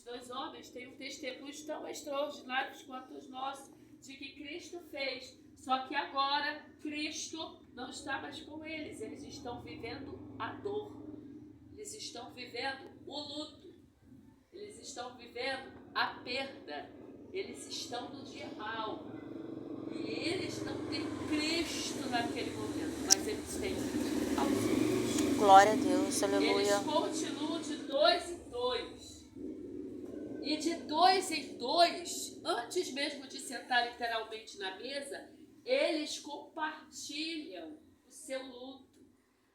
dois homens têm um testemunho tão extraordinário quanto os nossos de que Cristo fez. Só que agora Cristo não está mais com eles. Eles estão vivendo a dor. Eles estão vivendo o luto. Eles estão vivendo a perda. Eles estão no dia mau. E eles não têm Cristo naquele momento, mas eles têm aos outros. Glória a Deus, aleluia. Eles continuam de 2 em 2. E de 2 em 2, antes mesmo de sentar literalmente na mesa, eles compartilham o seu luto,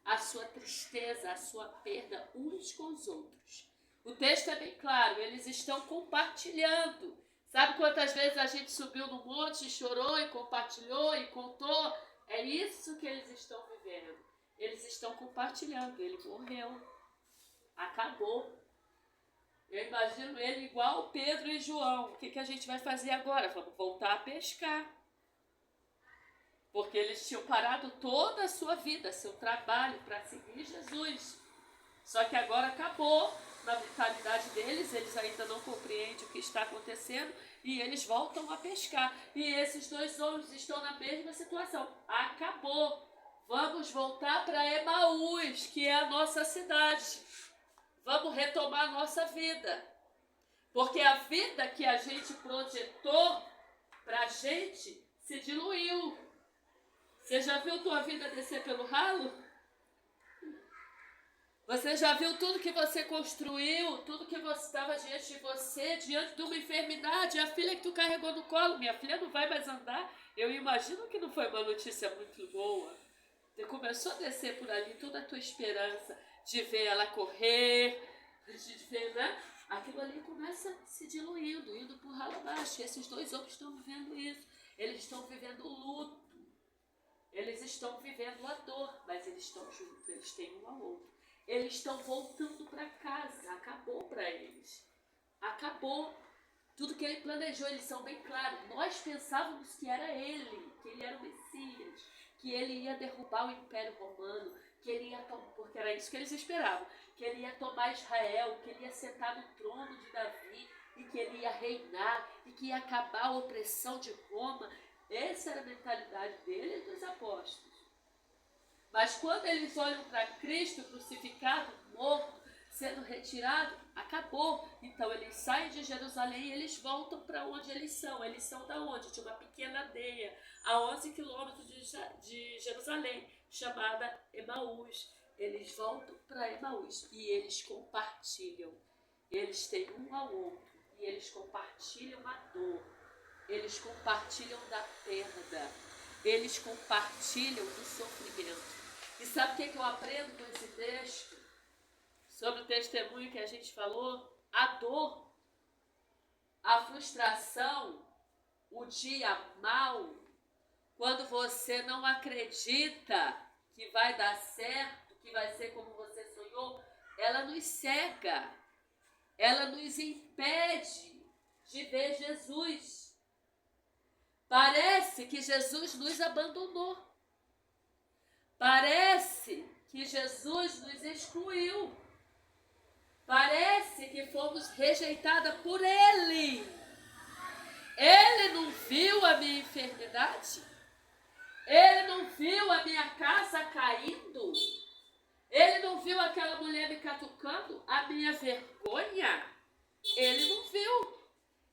a sua tristeza, a sua perda uns com os outros. O texto é bem claro, eles estão compartilhando. Sabe quantas vezes a gente subiu no monte, chorou e compartilhou e contou? É isso que eles estão vivendo. Eles estão compartilhando. Ele morreu. Acabou. Eu imagino ele igual Pedro e João. O que a gente vai fazer agora? Vamos voltar a pescar. Porque eles tinham parado toda a sua vida, seu trabalho para seguir Jesus. Só que agora acabou. Na mentalidade deles, eles ainda não compreendem o que está acontecendo e eles voltam a pescar. E esses dois homens estão na mesma situação. Acabou. Vamos voltar para Emaús, que é a nossa cidade. Vamos retomar a nossa vida. Porque a vida que a gente projetou para a gente se diluiu. Você já viu tua vida descer pelo ralo? Você já viu tudo que você construiu, tudo que estava diante de você, diante de uma enfermidade, a filha que tu carregou no colo, minha filha não vai mais andar. Eu imagino que não foi uma notícia muito boa. Você começou a descer por ali toda a tua esperança de ver ela correr, de ver, né? Aquilo ali começa se diluindo, indo por ralo abaixo. E esses dois homens estão vivendo isso. Eles estão vivendo o luto. Eles estão vivendo a dor, mas eles estão juntos, eles têm um ao outro. Eles estão voltando para casa. Acabou para eles. Acabou. Tudo que ele planejou, eles são bem claros. Nós pensávamos que era ele, que ele era o Messias, que ele ia derrubar o Império Romano, que ele ia tomar, porque era isso que eles esperavam, que ele ia tomar Israel, que ele ia sentar no trono de Davi, e que ele ia reinar, e que ia acabar a opressão de Roma. Essa era a mentalidade dele e dos apóstolos. Mas quando eles olham para Cristo crucificado, morto, sendo retirado, acabou. Então eles saem de Jerusalém e eles voltam para onde eles são. Eles são da onde? De uma pequena aldeia, a 11 quilômetros de Jerusalém, chamada Emaús. Eles voltam para Emaús e eles compartilham. Eles têm um ao outro e eles compartilham a dor. Eles compartilham da perda. Eles compartilham do sofrimento. E sabe o que eu aprendo com esse texto? Sobre o testemunho que a gente falou? A dor, a frustração, o dia mau, quando você não acredita que vai dar certo, que vai ser como você sonhou, ela nos cega, ela nos impede de ver Jesus. Parece que Jesus nos abandonou. Parece que Jesus nos excluiu. Parece que fomos rejeitadas por Ele. Ele não viu a minha enfermidade? Ele não viu a minha casa caindo? Ele não viu aquela mulher me catucando? A minha vergonha? Ele não viu.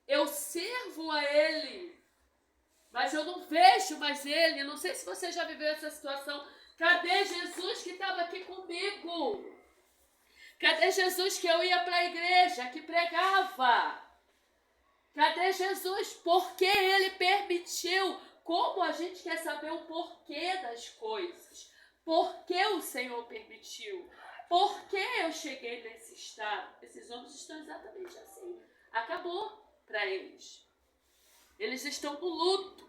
Eu sirvo a Ele, mas eu não vejo mais Ele. Não sei se você já viveu essa situação. Cadê Jesus que estava aqui comigo? Cadê Jesus que eu ia para a igreja, que pregava? Cadê Jesus? Por que Ele permitiu? Como a gente quer saber o porquê das coisas? Por que o Senhor permitiu? Por que eu cheguei nesse estado? Esses homens estão exatamente assim. Acabou para eles. Eles estão no luto.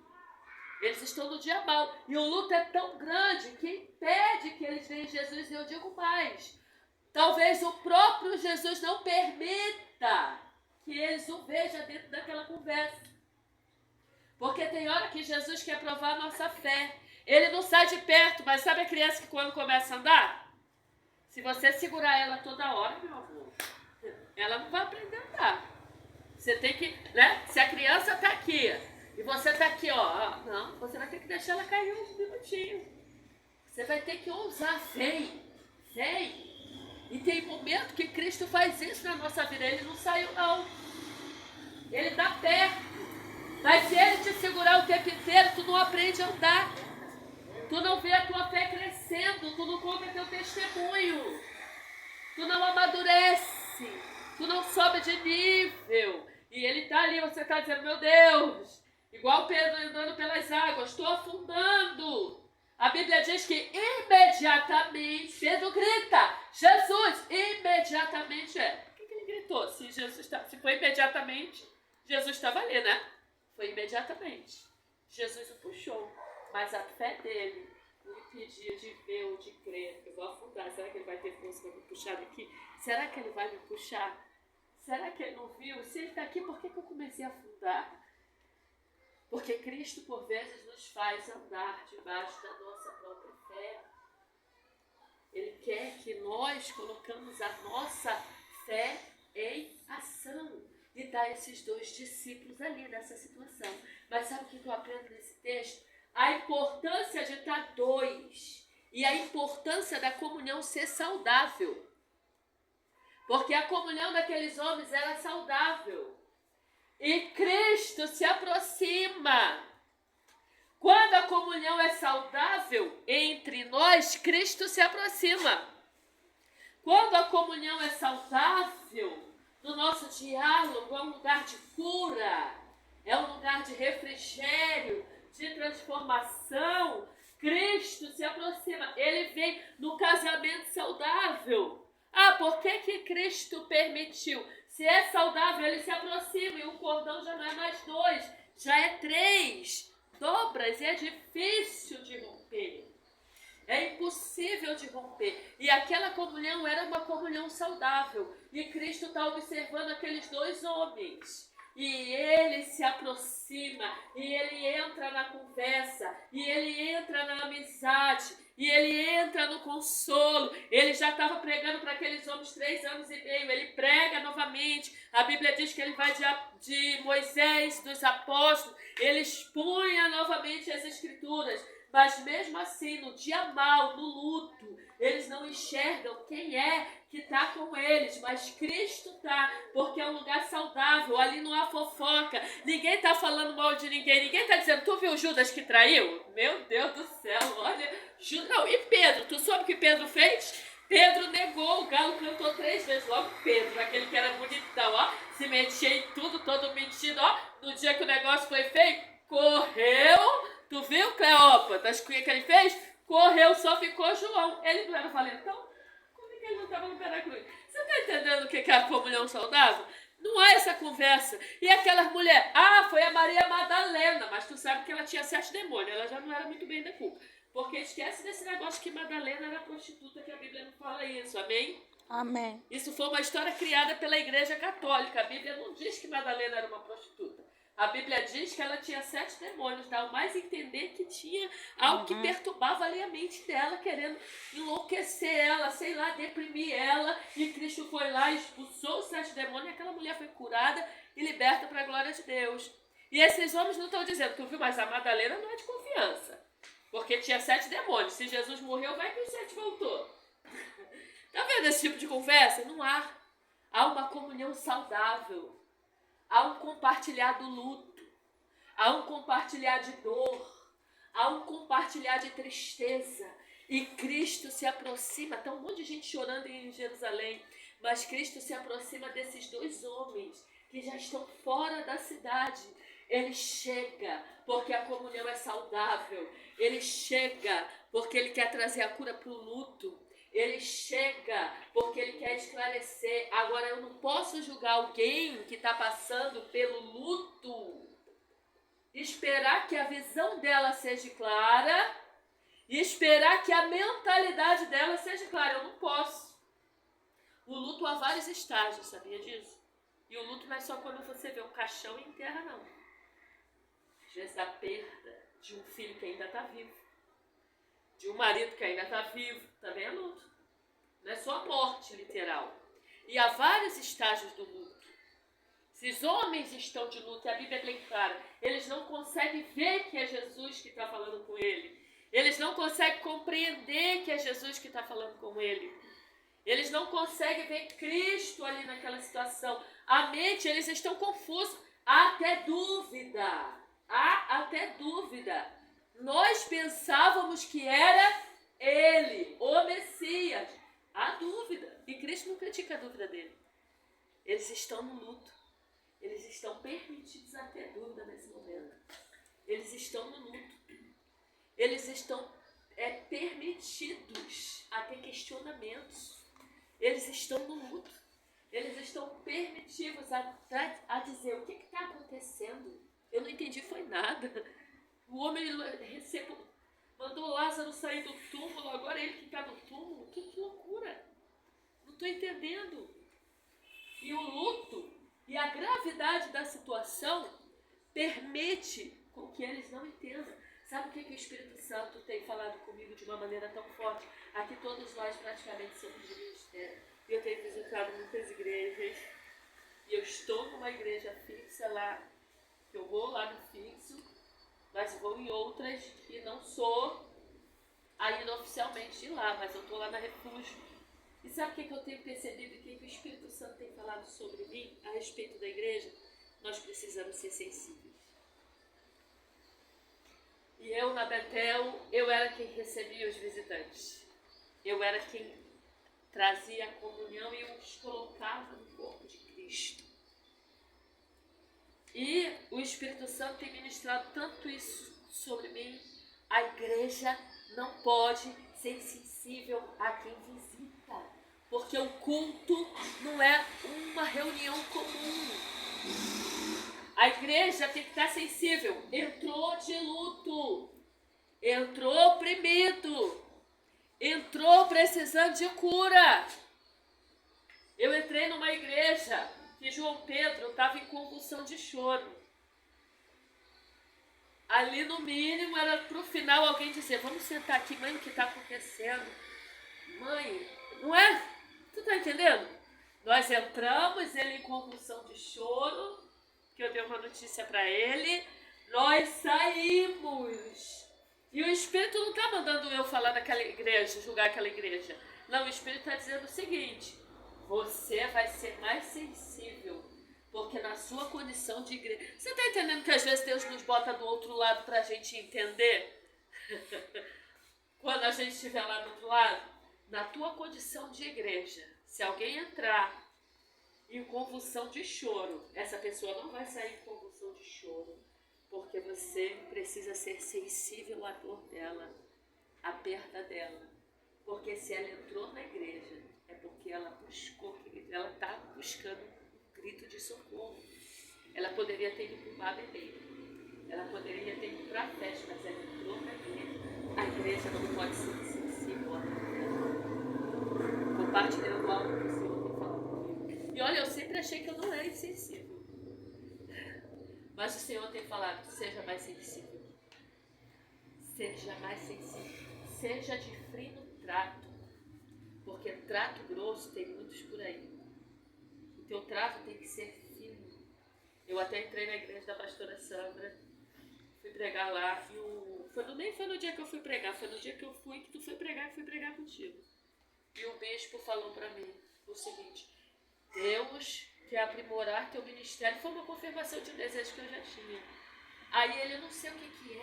Eles estão no dia mau. E o luto é tão grande que impede que eles vejam Jesus. E eu digo mais. Talvez o próprio Jesus não permita que eles o vejam dentro daquela conversa. Porque tem hora que Jesus quer provar a nossa fé. Ele não sai de perto, mas sabe a criança que quando começa a andar? Se você segurar ela toda hora, meu amor, ela não vai aprender a andar. Você tem que, né? Se a criança está aqui e você está aqui, ó, não, você vai ter que deixar ela cair uns minutinhos. Você vai ter que ousar, vem. E tem momento que Cristo faz isso na nossa vida. Ele não saiu, não. Ele está perto. Mas se ele te segurar o tempo inteiro, tu não aprende a andar. Tu não vê a tua fé crescendo. Tu não conta teu testemunho. Tu não amadurece. Tu não sobe de nível. E ele está ali, você está dizendo, meu Deus, igual Pedro andando pelas águas, estou afundando. A Bíblia diz que imediatamente, Pedro grita, Jesus, imediatamente Por que ele gritou? Se foi imediatamente, Jesus estava ali, né? Foi imediatamente. Jesus o puxou, mas a fé dele o impedia de ver ou de crer. Eu vou afundar, será que ele vai ter força para me puxar daqui? Será que ele vai me puxar? Será que ele não viu? Se ele está aqui, por que eu comecei a afundar? Porque Cristo, por vezes, nos faz andar debaixo da nossa própria fé. Ele quer que nós colocamos a nossa fé em ação. E dá esses dois discípulos ali nessa situação. Mas sabe o que eu aprendo nesse texto? A importância de estar dois. E a importância da comunhão ser saudável. Porque a comunhão daqueles homens era saudável. E Cristo se aproxima. Quando a comunhão é saudável entre nós, Cristo se aproxima. Quando a comunhão é saudável, no nosso diálogo é um lugar de cura, é um lugar de refrigério, de transformação. Cristo se aproxima. Ele vem no casamento saudável. Por que Cristo permitiu? Se é saudável, ele se aproxima e o cordão já não é mais 2, já é 3 dobras e é difícil de romper. É impossível de romper. E aquela comunhão era uma comunhão saudável. E Cristo está observando aqueles 2 homens. E ele se aproxima, e ele entra na conversa, e ele entra na amizade, e ele entra no consolo. Ele já estava pregando para aqueles homens 3 anos e meio, ele prega novamente. A Bíblia diz que ele vai de Moisés, dos apóstolos, ele expunha novamente as Escrituras. Mas mesmo assim, no dia mau, no luto, eles não enxergam quem é que está com eles, mas Cristo está, porque é um lugar saudável, ali não há fofoca, ninguém está falando mal de ninguém está dizendo, tu viu Judas que traiu? Meu Deus do céu, olha, Judas, não, e Pedro, tu soube o que Pedro fez? Pedro negou, o galo cantou 3 vezes, logo Pedro, aquele que era bonitão, ó, se metia em tudo, todo metido, ó, no dia que o negócio foi feio, correu, tu viu, Cleópatra, o que ele fez? Correu, só ficou João, ele não era valentão? Ele não estava no pé da cruz. Você está entendendo o que é a comunhão saudável? Não há essa conversa. E aquelas mulheres, foi a Maria Madalena, mas tu sabe que ela tinha 7 demônios, ela já não era muito bem da culpa. Porque esquece desse negócio que Madalena era prostituta, que a Bíblia não fala isso, amém? Amém. Isso foi uma história criada pela Igreja Católica. A Bíblia não diz que Madalena era uma prostituta. A Bíblia diz que ela tinha 7 demônios, dá o mais entender que tinha algo que perturbava ali a mente dela, querendo enlouquecer ela, sei lá, deprimir ela. E Cristo foi lá, expulsou os 7 demônios e aquela mulher foi curada e liberta para a glória de Deus. E esses homens não estão dizendo, tu viu, mas a Madalena não é de confiança, porque tinha 7 demônios. Se Jesus morreu, vai que os 7 voltou. Tá vendo esse tipo de conversa? Não há. Há uma comunhão saudável. Há um compartilhar do luto, há um compartilhar de dor, há um compartilhar de tristeza. E Cristo se aproxima, está um monte de gente chorando em Jerusalém, mas Cristo se aproxima desses 2 homens que já estão fora da cidade. Ele chega porque a comunhão é saudável, ele chega porque ele quer trazer a cura para o luto. Ele chega porque ele quer esclarecer. Agora, eu não posso julgar alguém que está passando pelo luto, esperar que a visão dela seja clara e esperar que a mentalidade dela seja clara. Eu não posso. O luto há vários estágios, sabia disso? E o luto não é só quando você vê um caixão e enterra, não. Às vezes a perda de um filho que ainda está vivo, de um marido que ainda está vivo, também é luto. Não é só a morte literal. E há vários estágios do luto. Esses homens estão de luto, e a Bíblia é bem clara. Eles não conseguem ver que é Jesus que está falando com ele. Eles não conseguem compreender que é Jesus que está falando com ele. Eles não conseguem ver Cristo ali naquela situação. A mente, eles estão confusos. Há até dúvida. Há até dúvida. Nós pensávamos que era ele, o Messias. Há dúvida. E Cristo não critica a dúvida dele. Eles estão no luto. Eles estão permitidos a ter dúvida nesse momento. Eles estão no luto. Eles estão permitidos a ter questionamentos. Eles estão no luto. Eles estão permitidos a dizer o que está acontecendo. Eu não entendi, foi nada. O homem mandou Lázaro sair do túmulo, agora ele que está no túmulo. Que loucura. Não estou entendendo. E o luto e a gravidade da situação permite com que eles não entendam. Sabe o que o Espírito Santo tem falado comigo de uma maneira tão forte? Aqui todos nós praticamente somos de ministério. Eu tenho visitado muitas igrejas. E eu estou numa igreja fixa lá. Eu vou lá no fixo, mas vou em outras e não sou ainda oficialmente de lá, mas eu estou lá na Refúgio. E sabe o que eu tenho percebido e o que o Espírito Santo tem falado sobre mim a respeito da igreja? Nós precisamos ser sensíveis. E eu na Betel, eu era quem recebia os visitantes. Eu era quem trazia a comunhão e os colocava no corpo de Cristo. E o Espírito Santo tem ministrado tanto isso sobre mim. A igreja não pode ser sensível a quem visita, porque o culto não é uma reunião comum. A igreja tem que estar sensível. Entrou de luto, entrou oprimido, entrou precisando de cura. Eu entrei numa igreja que João Pedro estava em convulsão de choro. Ali no mínimo era pro final alguém dizer: vamos sentar aqui, mãe, o que está acontecendo? Mãe, não é? Tu tá entendendo? Nós entramos, ele em convulsão de choro, que eu dei uma notícia para ele, nós saímos. E o Espírito não está mandando eu falar daquela igreja, julgar aquela igreja. Não, o Espírito está dizendo o seguinte: você vai ser mais sensível, porque na sua condição de igreja... Você está entendendo que às vezes Deus nos bota do outro lado para a gente entender? Quando a gente estiver lá do outro lado, na tua condição de igreja, se alguém entrar em convulsão de choro, essa pessoa não vai sair em convulsão de choro, porque você precisa ser sensível à dor dela, à perda dela. Porque se ela entrou na igreja, é porque ela buscou, ela está buscando um grito de socorro. Ela poderia ter ido para o bar beber, ela poderia ter ido para a festa, mas ela entrou na igreja. A igreja não pode ser sensível à dor dela. Compartilhando algo que o Senhor tem falado comigo. E olha, eu sempre achei que eu não era insensível. Mas o Senhor tem falado: seja mais sensível. Seja mais sensível. Seja de frio no trato. Porque trato grosso tem muitos por aí. O teu trato tem que ser fino. Eu até entrei na igreja da pastora Sandra. Fui pregar lá. Nem foi no dia que eu fui pregar. Foi no dia que eu fui, que tu foi pregar, e fui pregar contigo. E o bispo falou para mim o seguinte: Deus quer aprimorar teu ministério. Foi uma confirmação de um desejo que eu já tinha. Aí ele: não sei o que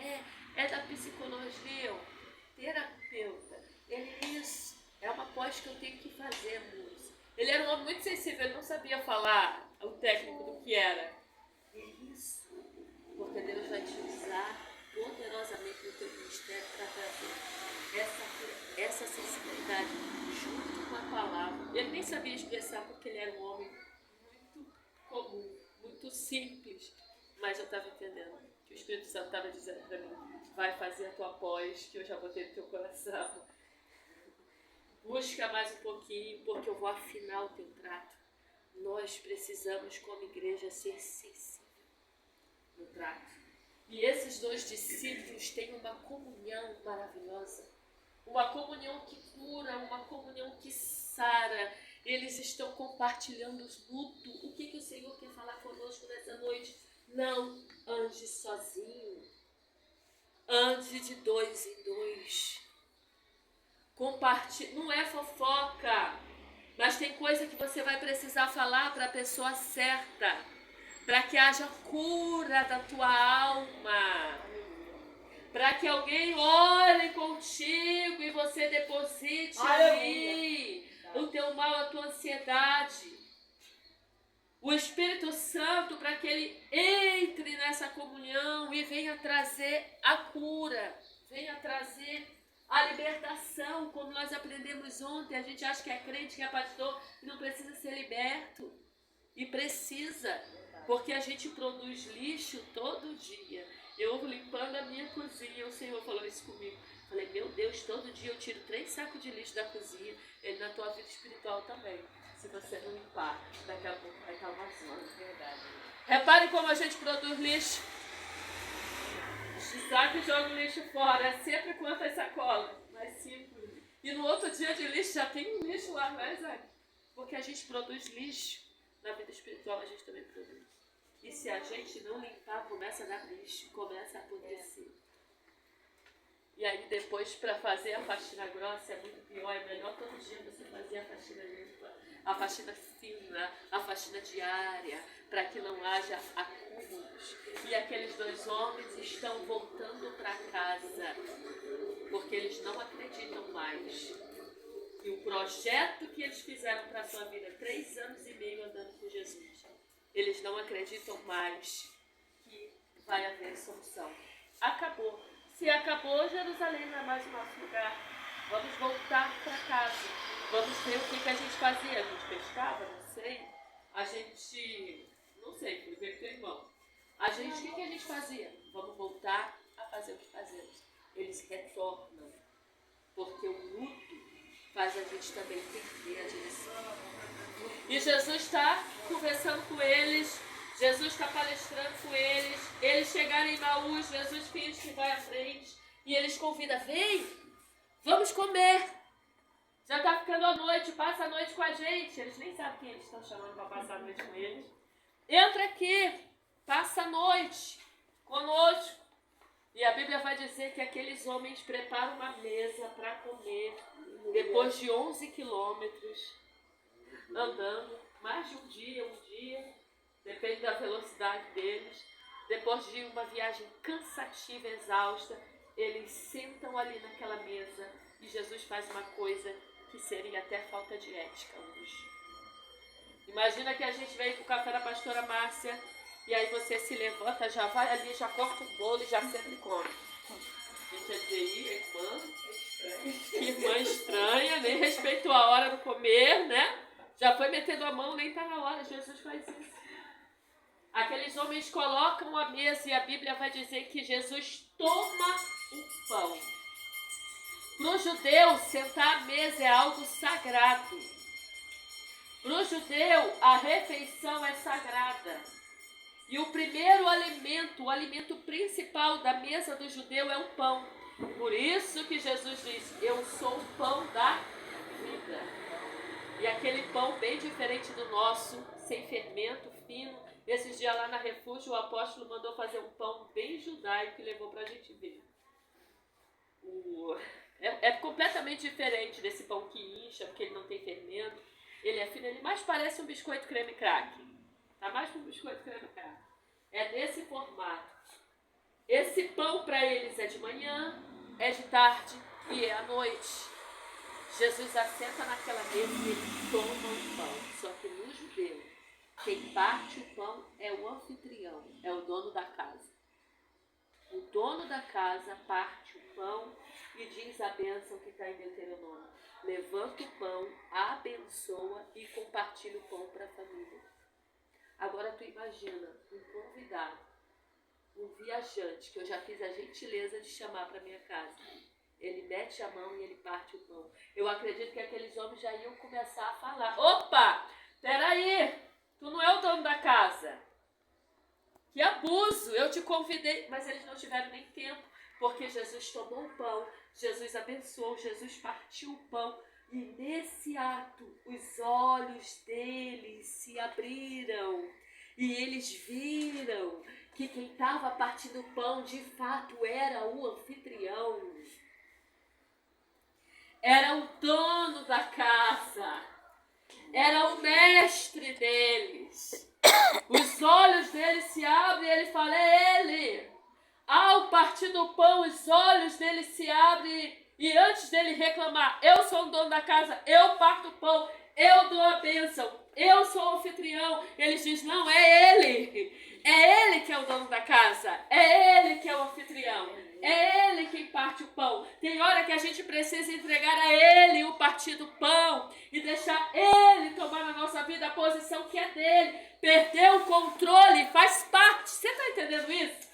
é da psicologia, terapeuta. Ele: isso, é uma pós que eu tenho que fazer, moço. Ele era um homem muito sensível, ele não sabia falar o técnico do que era. Isso, porque Deus vai te usar poderosamente no teu ministério para trazer essa sensibilidade junto com a palavra. Ele nem sabia expressar, porque ele era um homem muito comum, muito simples, mas eu estava entendendo que o Espírito Santo estava dizendo para mim: vai fazer a tua pós, que eu já botei no teu coração. Busca mais um pouquinho, porque eu vou afinar o teu trato. Nós precisamos, como igreja, ser sensível no trato. E esses dois discípulos têm uma comunhão maravilhosa. Uma comunhão que cura, uma comunhão que sara. Eles estão compartilhando luto. O que o Senhor quer falar conosco Não ande sozinho. Ande de 2 em 2. Compartilhe. Não é fofoca, mas tem coisa que você vai precisar falar para a pessoa certa, para que haja cura da tua alma, para que alguém ore contigo e você deposite ali o teu mal, a tua ansiedade. O Espírito Santo, para que ele entre nessa comunhão e venha trazer a cura, venha trazer a libertação, como nós aprendemos ontem. A gente acha que é crente, que é pastor, e não precisa ser liberto. E precisa, porque a gente produz lixo todo dia. Eu limpando a minha cozinha, o Senhor falou isso comigo. Falei, meu Deus, todo dia eu tiro 3 sacos de lixo da cozinha, e na tua vida espiritual também. Se você não limpar, daqui a pouco vai estar uma zona de verdade. Repare como a gente produz lixo. Saca e joga o lixo fora. É sempre quantas sacolas? Mais 5. E no outro dia de lixo já tem um lixo lá, né, Isaac? Porque a gente produz lixo. Na vida espiritual a gente também produz. E se a gente não limpar, começa a dar lixo, começa a apodrecer. E aí depois, para fazer a faxina grossa, é muito pior. É melhor todo dia você fazer a faxina limpa, a faxina fina, a faxina diária, para que não haja acúmulos. E aqueles 2 homens estão voltando para casa, porque eles não acreditam mais. E o projeto que eles fizeram para a sua vida, 3 anos e meio andando com Jesus, eles não acreditam mais que vai haver solução. Acabou. Se acabou, Jerusalém não é mais o nosso lugar. Vamos voltar para casa. Vamos ver o que a gente fazia. A gente pescava? Não sei. A gente... Não sei, fui ver com teu irmão. A gente, o que a gente fazia? Vamos voltar a fazer o que fazemos. Eles retornam. Porque o luto faz a gente também perder a direção. E Jesus está conversando com eles. Jesus está palestrando com eles. Eles chegaram em Emaús, Jesus finge que vai à frente. E eles convidam, vem, vamos comer. Já está ficando a noite, passa a noite com a gente. Eles nem sabem quem eles estão chamando para passar a noite com eles. Entra aqui, passa a noite conosco. E a Bíblia vai dizer que aqueles homens preparam uma mesa para comer. Depois de 11 quilômetros andando, mais de um dia, depende da velocidade deles. Depois de uma viagem cansativa, exausta, eles sentam ali naquela mesa e Jesus faz uma coisa que seria até falta de ética hoje. Imagina que a gente veio para o café da pastora Márcia e aí você se levanta, já vai ali, já corta o bolo e já senta e come. A gente ia dizer, que irmã estranha, nem respeitou a hora do comer, né? Já foi metendo a mão, nem está na hora. Jesus faz isso. Aqueles homens colocam a mesa e a Bíblia vai dizer que Jesus toma o pão. Para o judeu, sentar à mesa é algo sagrado. Para o judeu, a refeição é sagrada. E o primeiro alimento, o alimento principal da mesa do judeu é o pão. Por isso que Jesus diz, eu sou o pão da vida. E aquele pão bem diferente do nosso, sem fermento, fino. Esses dias lá na Refúgio, o apóstolo mandou fazer um pão bem judaico e levou para a gente ver. É completamente diferente desse pão que incha, porque ele não tem fermento. Ele é fino, ele mais parece um biscoito creme crack. Tá mais para um biscoito creme crack. É desse formato. Esse pão para eles é de manhã, é de tarde e é à noite. Jesus assenta naquela mesa e ele toma o pão. Só que no judeu, quem parte o pão é o anfitrião, é o dono da casa. O dono da casa parte o pão e diz a bênção que está em Deuteronômio. Levanta o pão, abençoa e compartilha o pão para a família. Agora tu imagina um convidado, um viajante, que eu já fiz a gentileza de chamar para minha casa. Ele mete a mão e ele parte o pão. Eu acredito que aqueles homens já iam começar a falar. Opa, peraí, tu não é o dono da casa. Que abuso, eu te convidei. Mas eles não tiveram nem tempo, porque Jesus tomou o pão, Jesus abençoou, Jesus partiu o pão. E nesse ato, os olhos deles se abriram. E eles viram que quem estava partindo o pão de fato era o anfitrião. Era o dono da casa. Era o mestre deles. Os olhos dele se abrem e ele fala, é ele. Ao partir do pão, os olhos dele se abrem e antes dele reclamar, eu sou o dono da casa, eu parto o pão, eu dou a bênção, eu sou o anfitrião. Ele diz, não, é ele. É ele que é o dono da casa, é ele que é o anfitrião, é ele quem parte o pão. Tem hora que a gente precisa entregar a ele o partir do pão e deixar ele tomar na nossa vida a posição que é dele. Perder o controle faz parte. Você está entendendo isso?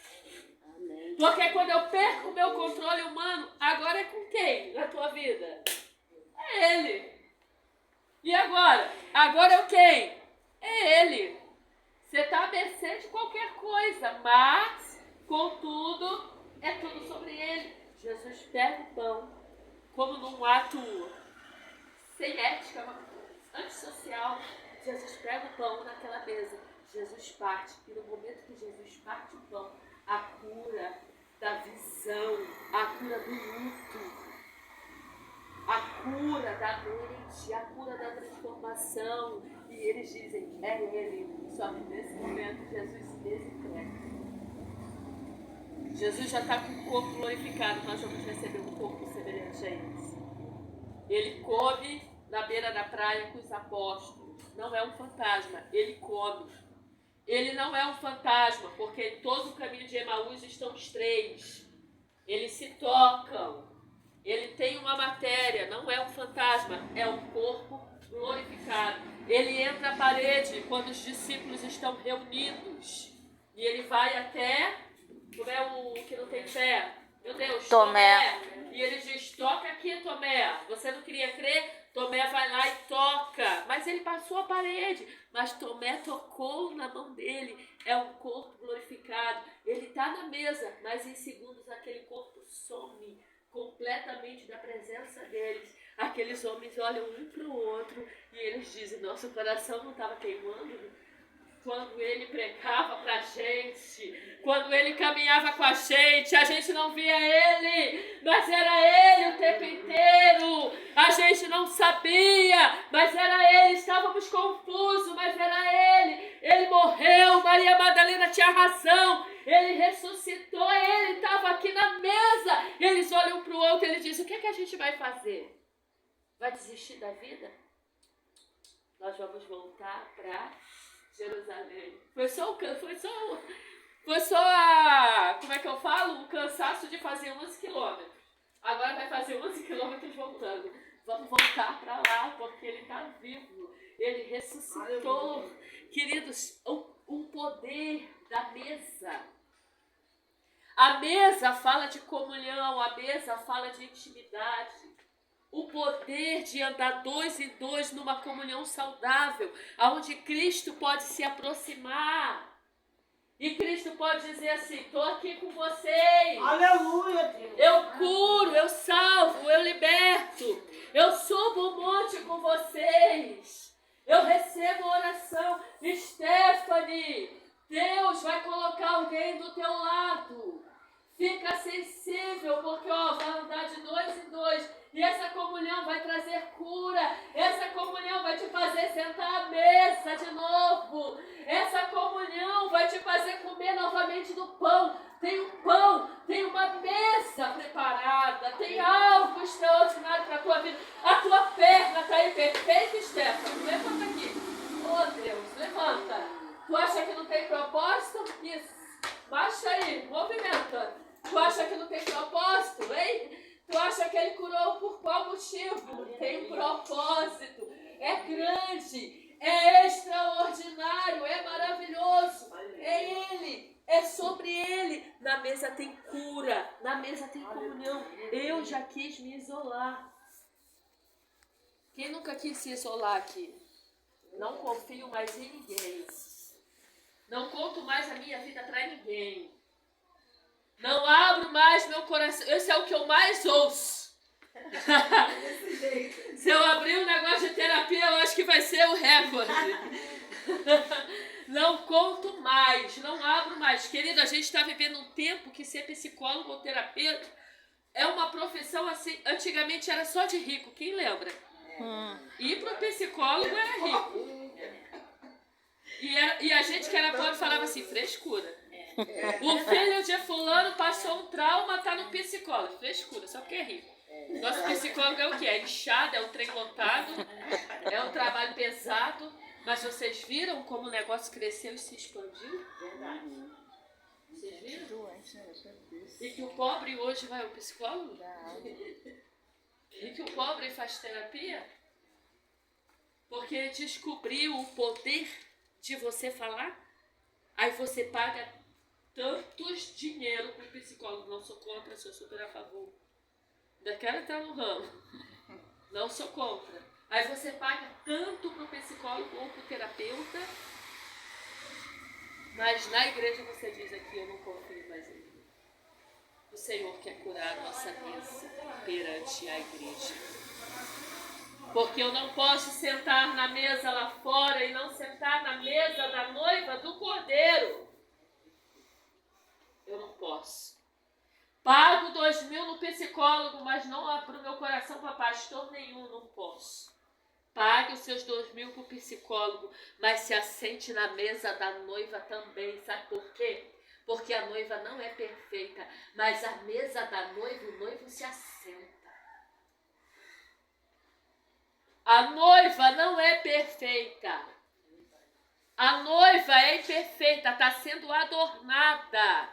Amém. Porque quando eu perco o meu controle humano, agora é com quem na tua vida? É ele. E agora? Agora é o quem? É ele. Você está à mercê de qualquer coisa, mas, contudo, é tudo sobre ele. Jesus pega o pão como num ato sem ética, antissocial. Jesus pega o pão naquela mesa. Jesus parte. E no momento que Jesus parte o pão, a cura da visão, a cura do luto, a cura da mente, a cura da transformação. E eles dizem, é ele. Só que nesse momento Jesus se desintegra. Jesus já está com o corpo glorificado, nós vamos receber um corpo semelhante a esse. Ele come na beira da praia com os apóstolos. Não é um fantasma, ele come. Ele não é um fantasma, porque em todo o caminho de Emaús estão os três. Eles se tocam. Ele tem uma matéria, não é um fantasma, é um corpo glorificado. Ele entra à parede quando os discípulos estão reunidos. E ele vai até, como é o que não tem pé? Meu Deus, Tomé. E ele diz, toca aqui, Tomé. Você não queria crer? Tomé vai lá e toca. Mas ele passou a parede. Mas Tomé tocou na mão dele. É um corpo glorificado. Ele está na mesa, mas em segundos aquele corpo some completamente da presença deles. Aqueles homens olham um para o outro e eles dizem, nosso coração não estava queimando quando ele pregava para a gente, quando ele caminhava com a gente não via ele, mas era ele o tempo inteiro. A gente não sabia, mas era ele. Estávamos confusos, mas era ele. Ele morreu, Maria Madalena tinha razão. Ele ressuscitou, ele estava aqui na mesa. Eles olham para o outro e ele diz, o que é que a gente vai fazer? Vai desistir da vida? Nós vamos voltar para Jerusalém. Foi só como é que eu falo? O cansaço de fazer 11 quilômetros. Agora vai fazer 11 quilômetros voltando. Vamos voltar para lá, porque ele está vivo. Ele ressuscitou. Aleluia. Queridos, o poder da mesa. A mesa fala de comunhão, a mesa fala de intimidade. O poder de andar dois em dois numa comunhão saudável, onde Cristo pode se aproximar. E Cristo pode dizer assim, estou aqui com vocês. Aleluia, Deus. Eu curo, eu salvo, eu liberto. Eu subo o monte com vocês. Eu recebo oração. Stephanie, Deus vai colocar alguém do teu lado. Fica sensível, porque vai andar de dois em dois. E essa comunhão vai trazer cura. Essa comunhão vai te fazer sentar à mesa de novo. Essa comunhão vai te fazer comer novamente do pão. Tem um pão, tem uma mesa preparada. Tem algo extraordinário para a tua vida. A tua perna está aí perfeita, Stephanie. Levanta aqui. Oh, Deus, levanta. Tu acha que não tem propósito? Isso. Baixa aí, movimenta. Tu acha que não tem propósito, hein? Tu acha que ele curou por qual motivo? Tem um propósito. É grande, é extraordinário, é maravilhoso. É ele, é sobre ele. Na mesa tem cura, na mesa tem comunhão. Eu já quis me isolar. Quem nunca quis se isolar aqui? Não confio mais em ninguém. Não conto mais a minha vida para ninguém. Não abro mais meu coração. Esse é o que eu mais ouço. Se eu abrir um negócio de terapia, eu acho que vai ser o recorde. Não conto mais, não abro mais. Querido, a gente está vivendo um tempo que ser psicólogo ou terapeuta é uma profissão assim. Antigamente era só de rico, quem lembra? Ir pro psicólogo era rico. E a gente que era pobre falava assim, frescura. O filho de fulano passou um trauma, tá no psicólogo. Frescura, só porque é rico. Nosso psicólogo é o quê? É inchado, é um trem lotado, é um trabalho pesado. Mas vocês viram como o negócio cresceu e se expandiu? Verdade. Vocês viram? E que o pobre hoje vai ao psicólogo? E que o pobre faz terapia? Porque descobriu o poder de você falar. Aí você paga tantos dinheiro para o psicólogo. Não sou contra, sou super a favor. Ainda quero entrar no ramo. Não sou contra. Aí você paga tanto para o psicólogo ou para o terapeuta, mas na igreja você diz aqui, eu não confio mais em mim. O Senhor quer curar a nossa mesa perante a igreja. Porque eu não posso sentar na mesa lá fora e não sentar na mesa da noiva do Cordeiro. Eu não posso. Pago 2.000 no psicólogo, mas não abro meu coração para pastor nenhum, não posso. Pague os seus 2.000 para o psicólogo, mas se assente na mesa da noiva também. Sabe por quê? Porque a noiva não é perfeita, mas a mesa da noiva, o noivo se assenta. A noiva não é perfeita. A noiva é imperfeita, está sendo adornada.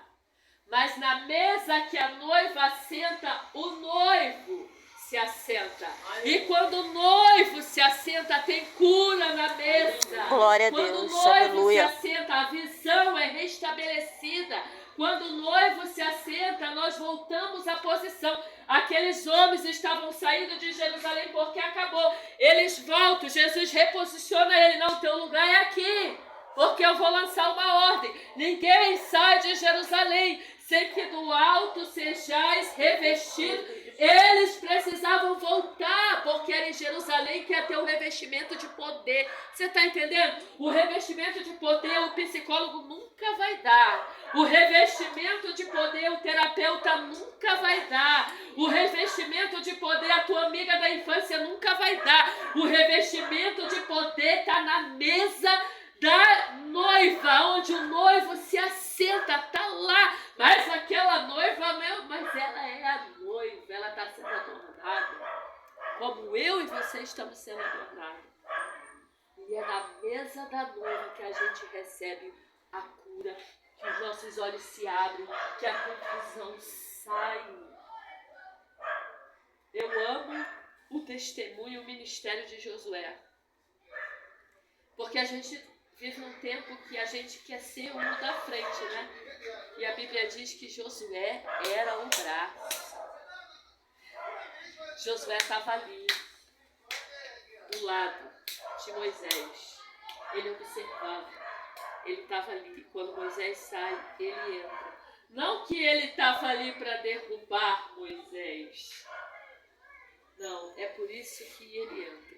Mas na mesa que a noiva assenta, o noivo se assenta. E quando o noivo se assenta, tem cura na mesa. Glória a Deus. Deus. Quando o noivo Aleluia. se assenta, a visão é restabelecida. Quando o noivo se assenta, nós voltamos à posição. Aqueles homens estavam saindo de Jerusalém porque acabou. Eles voltam, Jesus reposiciona ele. Não, teu lugar é aqui. Porque eu vou lançar uma ordem. Ninguém sai de Jerusalém sem que do alto sejais revestidos. Eles precisavam voltar, porque era em Jerusalém que ia ter o revestimento de poder. Você está entendendo? O revestimento de poder o psicólogo nunca vai dar. O revestimento de poder o terapeuta nunca vai dar. O revestimento de poder a tua amiga da infância nunca vai dar. O revestimento de poder está na mesa da noiva, onde o noivo se assenta, tá lá. Mas aquela noiva, mas ela é a noiva, ela está sendo adornada, como eu e você estamos sendo adornados. E é na mesa da noiva que a gente recebe a cura, que os nossos olhos se abrem, que a confusão sai. Eu amo o testemunho e o ministério de Josué, porque a gente vive num tempo que a gente quer ser um da frente, né? E a Bíblia diz que Josué era o braço. Josué estava ali, do lado de Moisés. Ele observava. Ele estava ali. Quando Moisés sai, ele entra. Não que ele estava ali para derrubar Moisés. Não, é por isso que ele entra.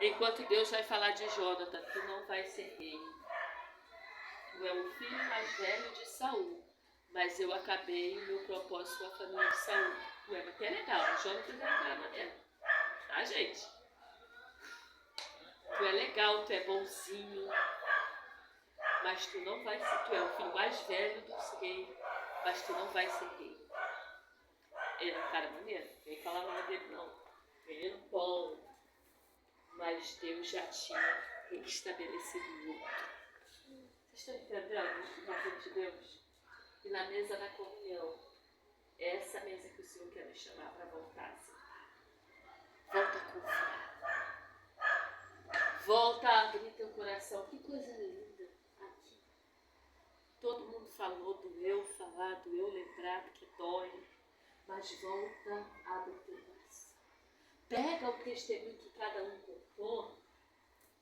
Enquanto Deus vai falar de Jonathan, tu não vai ser rei. Tu é o filho mais velho de Saul, mas eu acabei o meu propósito com a família de Saul. Tu é até legal, Jonathan é um cara maneiro, tá, gente? Tu é legal, tu é bonzinho, mas tu não vai ser, tu é o filho mais velho dos reis, mas tu não vai ser rei. Ele é um cara maneiro, não vem falar nada dele não, menino bom. Mas Deus já tinha restabelecido o outro. Vocês estão entendendo na frente de Deus? E na mesa da comunhão, é essa mesa que o Senhor quer me chamar para voltar. Volta a confiar. Volta a abrir teu coração. Que coisa linda aqui. Todo mundo falou, doeu falar, doeu lembrar, porque dói. Mas volta a abrir teu coração. Pega o testemunho que cada um contou,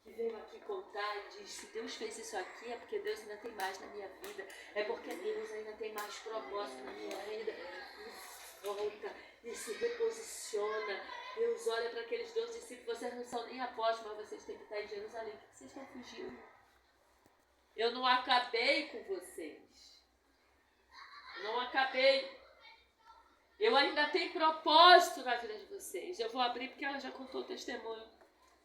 que veio aqui contar e diz, se Deus fez isso aqui é porque Deus ainda tem mais na minha vida, é porque Deus ainda tem mais propósito na minha vida. E volta, e se reposiciona. Deus olha para aqueles 12 discípulos, vocês não são nem apóstolos, mas vocês têm que estar em Jerusalém. Por que vocês estão fugindo? Eu não acabei com vocês. Não acabei. Eu ainda tenho propósito na vida de vocês. Eu vou abrir porque ela já contou o testemunho.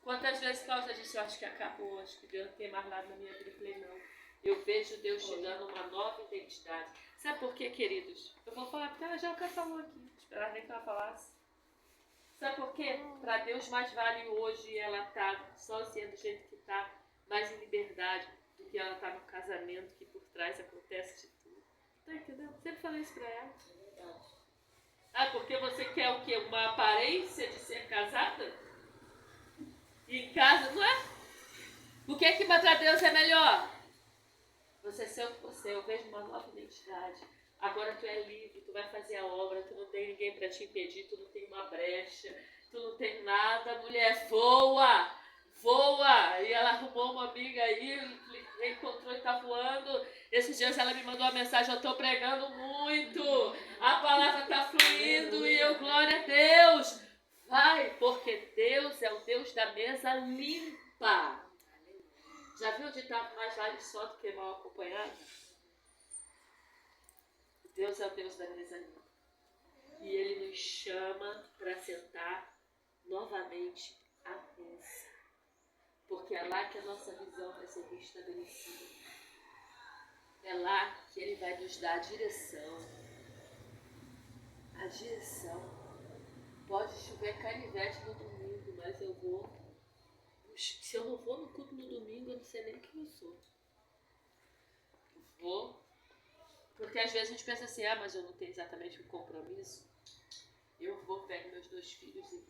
Quantas vezes causa disso eu acho que acabou, acho que Deus não tem mais nada na minha vida. Eu falei, não. Eu vejo Deus te dando uma nova identidade. Sabe por quê, queridos? Eu vou falar porque ela já falou aqui. Esperar nem que ela falasse. Sabe por quê? Para Deus mais vale hoje ela estar sozinha do jeito que está, mais em liberdade, do que ela estar no casamento, que por trás acontece de tudo. Tá entendendo? Sempre falei isso para ela. Ah, porque você quer o quê? Uma aparência de ser casada? E em casa, não é? O que é que para Deus é melhor? Você ser o que você, eu vejo uma nova identidade. Agora tu é livre, tu vai fazer a obra, tu não tem ninguém para te impedir, tu não tem uma brecha, tu não tem nada, mulher, voa! Voa! E ela arrumou uma amiga aí, encontrou e tá voando. Esses dias ela me mandou uma mensagem, eu tô pregando muito, a palavra tá fluindo e eu, glória a Deus! Vai, porque Deus é o Deus da mesa limpa. Já viu o ditado mais vale só do que mal acompanhado? Deus é o Deus da mesa limpa. E Ele nos chama para sentar novamente à mesa. Porque é lá que a nossa visão vai ser restabelecida. É lá que Ele vai nos dar a direção. A direção. Pode chover canivete no domingo, mas eu vou. Se eu não vou no culto no domingo, eu não sei nem quem eu sou. Eu vou. Porque às vezes a gente pensa assim, mas eu não tenho exatamente um compromisso. Eu vou, pego meus 2 filhos e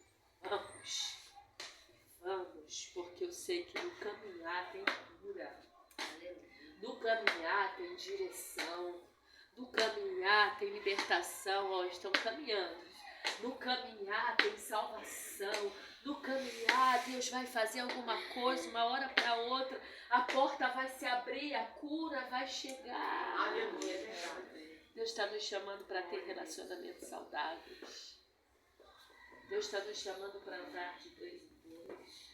vamos, porque eu sei que no caminhar tem cura, no caminhar tem direção, no caminhar tem libertação, estão caminhando, no caminhar tem salvação, no caminhar Deus vai fazer alguma coisa, uma hora para outra, a porta vai se abrir, a cura vai chegar. Aleluia. Deus está nos chamando para ter relacionamentos saudáveis. Deus está nos chamando para andar de 2 em 2.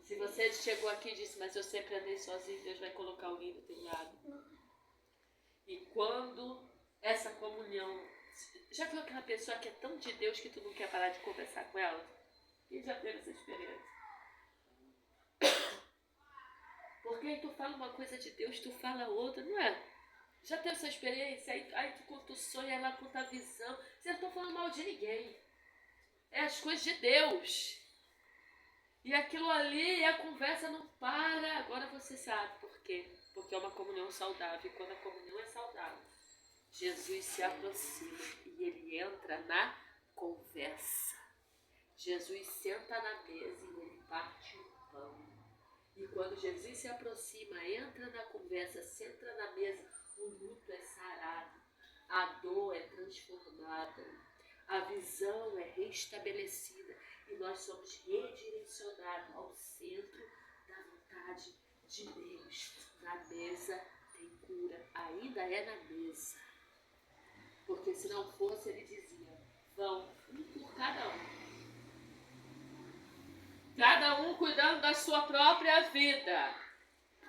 Se você chegou aqui e disse, mas eu sempre andei sozinho, Deus vai colocar alguém do teu lado. E quando essa comunhão... Já viu aquela pessoa que é tão de Deus que tu não quer parar de conversar com ela? Quem já teve essa experiência? Porque aí tu fala uma coisa de Deus, tu fala outra, não é? Já teve essa experiência? Aí tu conta o sonho, ela conta a visão. Você não está falando mal de ninguém. É as coisas de Deus. E aquilo ali, a conversa não para. Agora você sabe por quê. Porque é uma comunhão saudável. E quando a comunhão é saudável, Jesus se aproxima e ele entra na conversa. Jesus senta na mesa e ele parte o pão. E quando Jesus se aproxima, entra na conversa, senta na mesa, o luto é sarado, a dor é transformada, a visão é restabelecida e nós somos redirecionados ao centro da vontade de Deus. Na mesa tem cura, ainda é na mesa. Porque se não fosse, ele dizia, vão um por cada um. Cada um cuidando da sua própria vida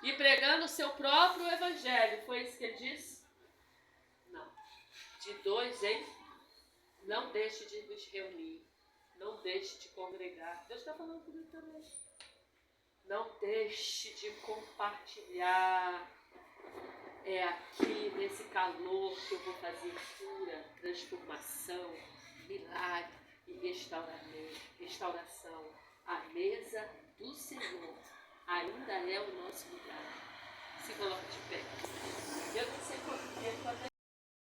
e pregando o seu próprio evangelho. Foi isso que ele disse? Não. De 2 em... Não deixe de nos reunir. Não deixe de congregar. Deus está falando comigo também. Não deixe de compartilhar. É aqui, nesse calor, que eu vou fazer cura, transformação, milagre e restauração. A mesa do Senhor ainda é o nosso lugar. Se coloque de pé. Eu não sei quanto tempo